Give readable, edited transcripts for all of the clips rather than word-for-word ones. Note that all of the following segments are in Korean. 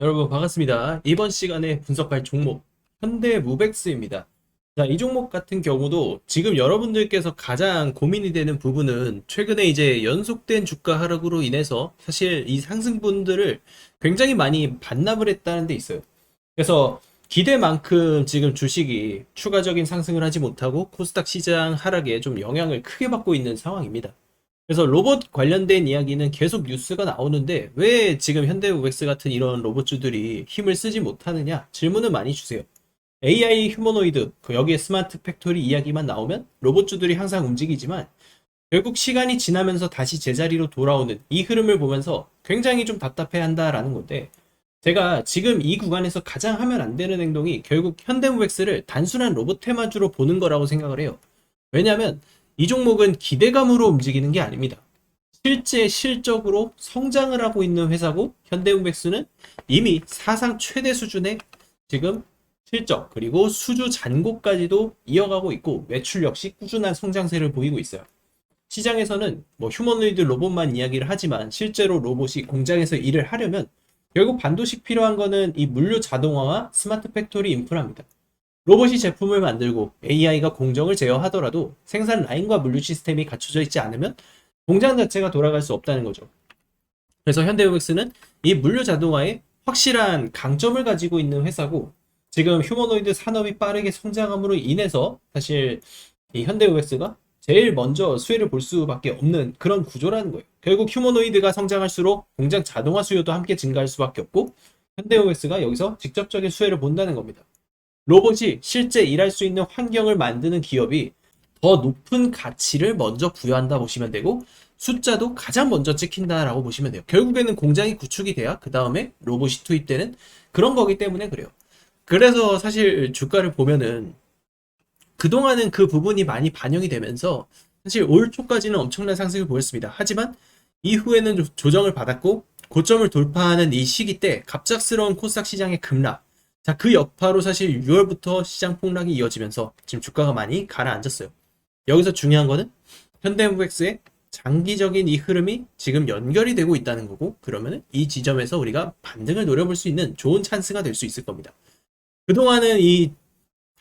여러분 반갑습니다. 이번 시간에 분석할 종목 현대무백스입니다. 자, 이 종목 같은 경우도 지금 여러분들께서 가장 고민이 되는 부분은 최근에 이제 연속된 주가 하락으로 인해서 사실 이 상승분들을 굉장히 많이 반납을 했다는 데 있어요. 그래서 기대만큼 지금 주식이 추가적인 상승을 하지 못하고 코스닥 시장 하락에 좀 영향을 크게 받고 있는 상황입니다. 그래서 로봇 관련된 이야기는 계속 뉴스가 나오는데 왜 지금 현대무백스 같은 이런 로봇주들이 힘을 쓰지 못하느냐 질문을 많이 주세요. AI 휴머노이드, 여기에 스마트 팩토리 이야기만 나오면 로봇주들이 항상 움직이지만 결국 시간이 지나면서 다시 제자리로 돌아오는 이 흐름을 보면서 굉장히 좀 답답해 한다라는 건데, 제가 지금 이 구간에서 가장 하면 안 되는 행동이 결국 현대무백스를 단순한 로봇 테마주로 보는 거라고 생각을 해요. 왜냐하면 이 종목은 기대감으로 움직이는 게 아닙니다. 실제 실적으로 성장을 하고 있는 회사고, 현대무백스는 이미 사상 최대 수준의 지금 실적 그리고 수주 잔고까지도 이어가고 있고 매출 역시 꾸준한 성장세를 보이고 있어요. 시장에서는 뭐 휴머노이드 로봇만 이야기를 하지만 실제로 로봇이 공장에서 일을 하려면 결국 반도식 필요한 거는 이 물류 자동화와 스마트 팩토리 인프라입니다. 로봇이 제품을 만들고 AI가 공정을 제어하더라도 생산 라인과 물류 시스템이 갖춰져 있지 않으면 공장 자체가 돌아갈 수 없다는 거죠. 그래서 현대무백스는 이 물류 자동화에 확실한 강점을 가지고 있는 회사고, 지금 휴머노이드 산업이 빠르게 성장함으로 인해서 사실 이 현대무백스가 제일 먼저 수혜를 볼 수밖에 없는 그런 구조라는 거예요. 결국 휴머노이드가 성장할수록 공장 자동화 수요도 함께 증가할 수밖에 없고, 현대무백스가 여기서 직접적인 수혜를 본다는 겁니다. 로봇이 실제 일할 수 있는 환경을 만드는 기업이 더 높은 가치를 먼저 부여한다 보시면 되고, 숫자도 가장 먼저 찍힌다라고 보시면 돼요. 결국에는 공장이 구축이 돼야 그 다음에 로봇이 투입되는 그런 거기 때문에 그래요. 그래서 사실 주가를 보면은 그동안은 그 부분이 많이 반영이 되면서 사실 올 초까지는 엄청난 상승을 보였습니다. 하지만 이후에는 조정을 받았고 고점을 돌파하는 이 시기 때 갑작스러운 코스닥 시장의 급락, 자, 그 여파로 사실 6월부터 시장 폭락이 이어지면서 지금 주가가 많이 가라앉았어요. 여기서 중요한 거는 현대무백스의 장기적인 이 흐름이 지금 연결이 되고 있다는 거고, 그러면 이 지점에서 우리가 반등을 노려볼 수 있는 좋은 찬스가 될 수 있을 겁니다. 그동안은 이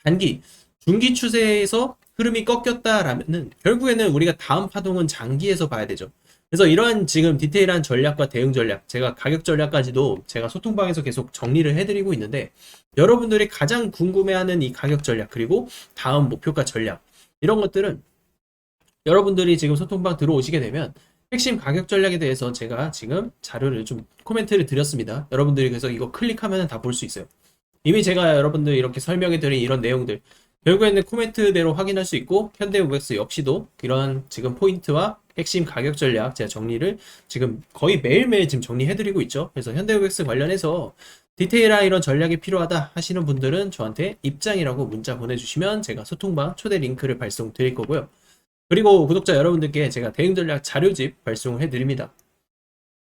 단기, 중기 추세에서 흐름이 꺾였다라면은 결국에는 우리가 다음 파동은 장기에서 봐야 되죠. 그래서 이러한 지금 디테일한 전략과 대응 전략, 제가 가격 전략까지도 제가 소통방에서 계속 정리를 해드리고 있는데, 여러분들이 가장 궁금해하는 이 가격 전략 그리고 다음 목표가 전략, 이런 것들은 여러분들이 지금 소통방 들어오시게 되면 핵심 가격 전략에 대해서 제가 지금 자료를 좀 코멘트를 드렸습니다. 여러분들이 그래서 이거 클릭하면 다 볼 수 있어요. 이미 제가 여러분들 이렇게 설명해 드린 이런 내용들 결국에는 코멘트대로 확인할 수 있고, 현대무백스 역시도 이런 지금 포인트와 핵심 가격 전략 제가 정리를 지금 거의 매일매일 지금 정리해 드리고 있죠. 그래서 현대무백스 관련해서 디테일한 이런 전략이 필요하다 하시는 분들은 저한테 입장이라고 문자 보내주시면 제가 소통방 초대 링크를 발송 드릴 거고요. 그리고 구독자 여러분들께 제가 대응 전략 자료집 발송해 드립니다.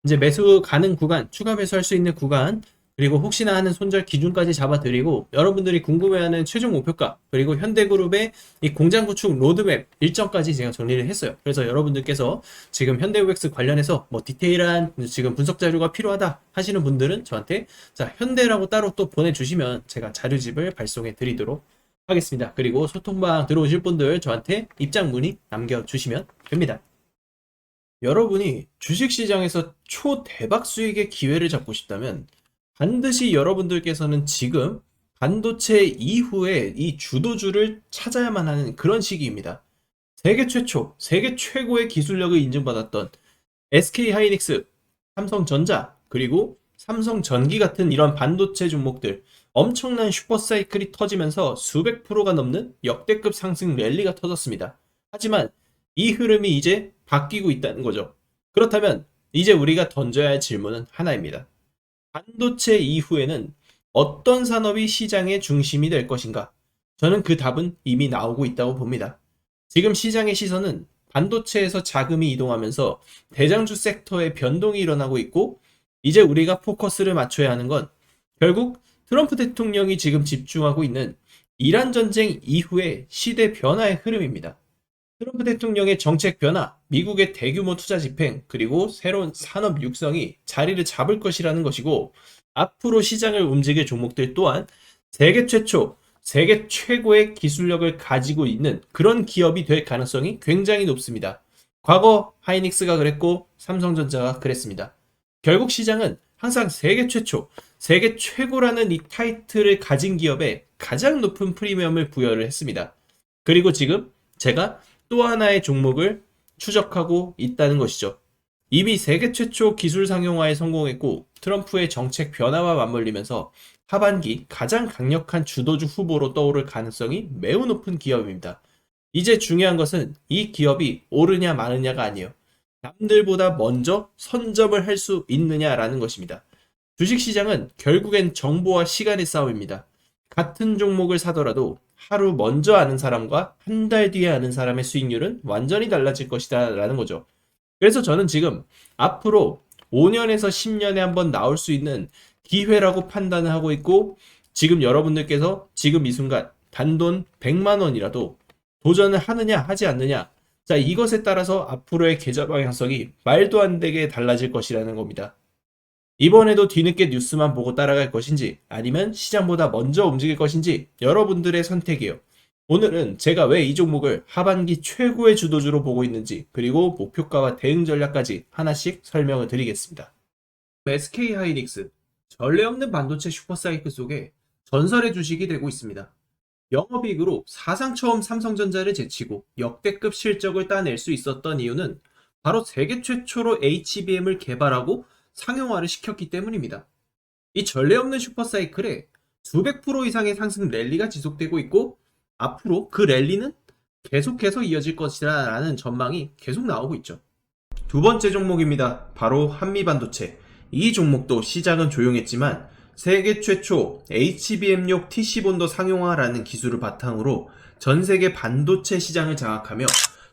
이제 매수 가능 구간, 추가 매수할 수 있는 구간, 그리고 혹시나 하는 손절 기준까지 잡아드리고, 여러분들이 궁금해하는 최종 목표가, 그리고 현대그룹의 이 공장 구축 로드맵 일정까지 제가 정리를 했어요. 그래서 여러분들께서 지금 현대무백스 관련해서 뭐 디테일한 지금 분석 자료가 필요하다 하시는 분들은 저한테 자 현대라고 따로 또 보내주시면 제가 자료집을 발송해 드리도록 하겠습니다. 그리고 소통방 들어오실 분들 저한테 입장 문의 남겨주시면 됩니다. 여러분이 주식시장에서 초대박 수익의 기회를 잡고 싶다면 반드시 여러분들께서는 지금 반도체 이후에 이 주도주를 찾아야만 하는 그런 시기입니다. 세계 최초, 세계 최고의 기술력을 인증받았던 SK 하이닉스, 삼성전자, 그리고 삼성전기 같은 이런 반도체 종목들, 엄청난 슈퍼사이클이 터지면서 수백 프로가 넘는 역대급 상승 랠리가 터졌습니다. 하지만 이 흐름이 이제 바뀌고 있다는 거죠. 그렇다면 이제 우리가 던져야 할 질문은 하나입니다. 반도체 이후에는 어떤 산업이 시장의 중심이 될 것인가? 저는 그 답은 이미 나오고 있다고 봅니다. 지금 시장의 시선은 반도체에서 자금이 이동하면서 대장주 섹터의 변동이 일어나고 있고, 이제 우리가 포커스를 맞춰야 하는 건 결국 트럼프 대통령이 지금 집중하고 있는 이란 전쟁 이후의 시대 변화의 흐름입니다. 트럼프 대통령의 정책 변화, 미국의 대규모 투자 집행, 그리고 새로운 산업 육성이 자리를 잡을 것이라는 것이고, 앞으로 시장을 움직일 종목들 또한 세계 최초, 세계 최고의 기술력을 가지고 있는 그런 기업이 될 가능성이 굉장히 높습니다. 과거 하이닉스가 그랬고 삼성전자가 그랬습니다. 결국 시장은 항상 세계 최초, 세계 최고라는 이 타이틀을 가진 기업에 가장 높은 프리미엄을 부여를 했습니다. 그리고 지금 제가 또 하나의 종목을 추적하고 있다는 것이죠. 이미 세계 최초 기술 상용화에 성공했고 트럼프의 정책 변화와 맞물리면서 하반기 가장 강력한 주도주 후보로 떠오를 가능성이 매우 높은 기업입니다. 이제 중요한 것은 이 기업이 오르냐 마르냐가 아니에요. 남들보다 먼저 선점을 할 수 있느냐라는 것입니다. 주식시장은 결국엔 정보와 시간의 싸움입니다. 같은 종목을 사더라도 하루 먼저 아는 사람과 한 달 뒤에 아는 사람의 수익률은 완전히 달라질 것이다 라는 거죠. 그래서 저는 지금 앞으로 5년에서 10년에 한번 나올 수 있는 기회라고 판단을 하고 있고, 지금 여러분들께서 지금 이 순간 단돈 100만 원이라도 도전을 하느냐 하지 않느냐, 자, 이것에 따라서 앞으로의 계좌 방향성이 말도 안 되게 달라질 것이라는 겁니다. 이번에도 뒤늦게 뉴스만 보고 따라갈 것인지 아니면 시장보다 먼저 움직일 것인지 여러분들의 선택이에요. 오늘은 제가 왜 이 종목을 하반기 최고의 주도주로 보고 있는지, 그리고 목표가와 대응 전략까지 하나씩 설명을 드리겠습니다. SK하이닉스, 전례 없는 반도체 슈퍼사이클 속에 전설의 주식이 되고 있습니다. 영업이익으로 사상 처음 삼성전자를 제치고 역대급 실적을 따낼 수 있었던 이유는 바로 세계 최초로 HBM을 개발하고 상용화를 시켰기 때문입니다. 이 전례 없는 슈퍼사이클에 수백 프로 이상의 상승 랠리가 지속되고 있고, 앞으로 그 랠리는 계속해서 이어질 것이라 라는 전망이 계속 나오고 있죠. 두 번째 종목입니다. 바로 한미반도체. 이 종목도 시장은 조용했지만 세계 최초 HBM용 TC본도 상용화라는 기술을 바탕으로 전 세계 반도체 시장을 장악하며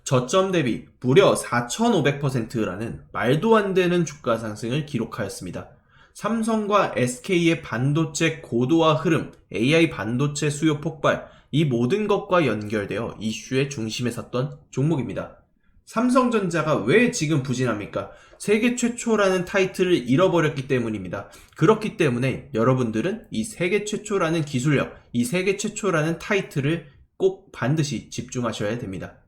저점 대비 무려 4,500%라는 말도 안 되는 주가 상승을 기록하였습니다. 삼성과 SK의 반도체 고도화 흐름, AI 반도체 수요 폭발, 이 모든 것과 연결되어 이슈의 중심에 섰던 종목입니다. 삼성전자가 왜 지금 부진합니까? 세계 최초라는 타이틀을 잃어버렸기 때문입니다. 그렇기 때문에 여러분들은 이 세계 최초라는 기술력, 이 세계 최초라는 타이틀을 꼭 반드시 집중하셔야 됩니다.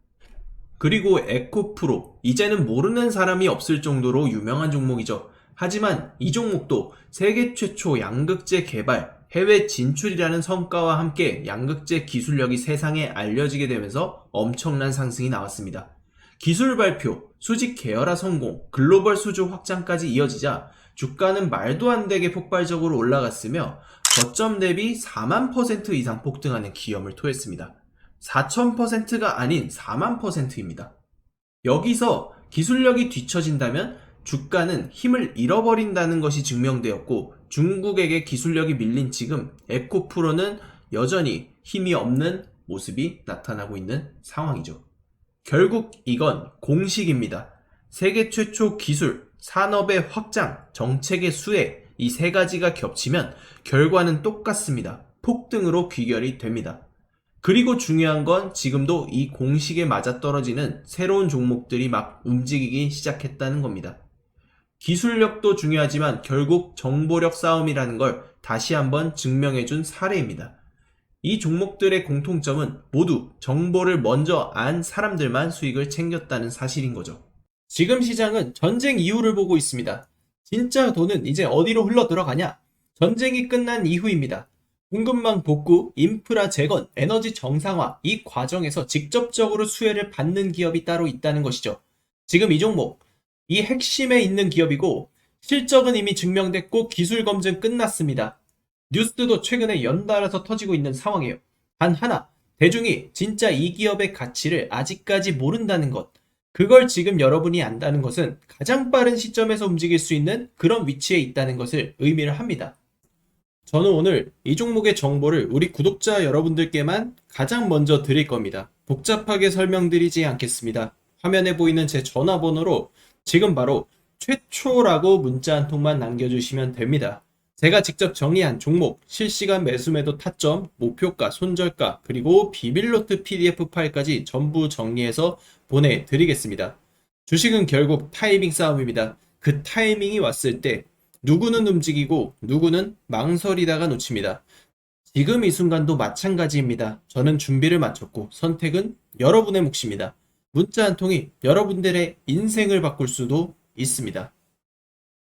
그리고 에코프로, 이제는 모르는 사람이 없을 정도로 유명한 종목이죠. 하지만 이 종목도 세계 최초 양극재 개발, 해외 진출이라는 성과와 함께 양극재 기술력이 세상에 알려지게 되면서 엄청난 상승이 나왔습니다. 기술 발표, 수직 계열화 성공, 글로벌 수주 확장까지 이어지자 주가는 말도 안 되게 폭발적으로 올라갔으며 저점 대비 4만% 이상 폭등하는 기염을 토했습니다. 4,000%가 아닌 4만%입니다. 여기서 기술력이 뒤처진다면 주가는 힘을 잃어버린다는 것이 증명되었고, 중국에게 기술력이 밀린 지금 에코프로는 여전히 힘이 없는 모습이 나타나고 있는 상황이죠. 결국 이건 공식입니다. 세계 최초 기술, 산업의 확장, 정책의 수혜, 이 세 가지가 겹치면 결과는 똑같습니다. 폭등으로 귀결이 됩니다. 그리고 중요한 건 지금도 이 공식에 맞아떨어지는 새로운 종목들이 막 움직이기 시작했다는 겁니다. 기술력도 중요하지만 결국 정보력 싸움이라는 걸 다시 한번 증명해준 사례입니다. 이 종목들의 공통점은 모두 정보를 먼저 안 사람들만 수익을 챙겼다는 사실인 거죠. 지금 시장은 전쟁 이후를 보고 있습니다. 진짜 돈은 이제 어디로 흘러 들어가냐? 전쟁이 끝난 이후입니다. 공급망 복구, 인프라 재건, 에너지 정상화, 이 과정에서 직접적으로 수혜를 받는 기업이 따로 있다는 것이죠. 지금 이 종목, 이 핵심에 있는 기업이고 실적은 이미 증명됐고 기술 검증 끝났습니다. 뉴스도 최근에 연달아서 터지고 있는 상황이에요. 단 하나, 대중이 진짜 이 기업의 가치를 아직까지 모른다는 것. 그걸 지금 여러분이 안다는 것은 가장 빠른 시점에서 움직일 수 있는 그런 위치에 있다는 것을 의미를 합니다. 저는 오늘 이 종목의 정보를 우리 구독자 여러분들께만 가장 먼저 드릴 겁니다. 복잡하게 설명드리지 않겠습니다. 화면에 보이는 제 전화번호로 지금 바로 최초라고 문자 한 통만 남겨주시면 됩니다. 제가 직접 정리한 종목, 실시간 매수매도 타점, 목표가, 손절가, 그리고 비밀노트 PDF 파일까지 전부 정리해서 보내드리겠습니다. 주식은 결국 타이밍 싸움입니다. 그 타이밍이 왔을 때 누구는 움직이고 누구는 망설이다가 놓칩니다. 지금 이 순간도 마찬가지입니다. 저는 준비를 마쳤고 선택은 여러분의 몫입니다. 문자 한 통이 여러분들의 인생을 바꿀 수도 있습니다.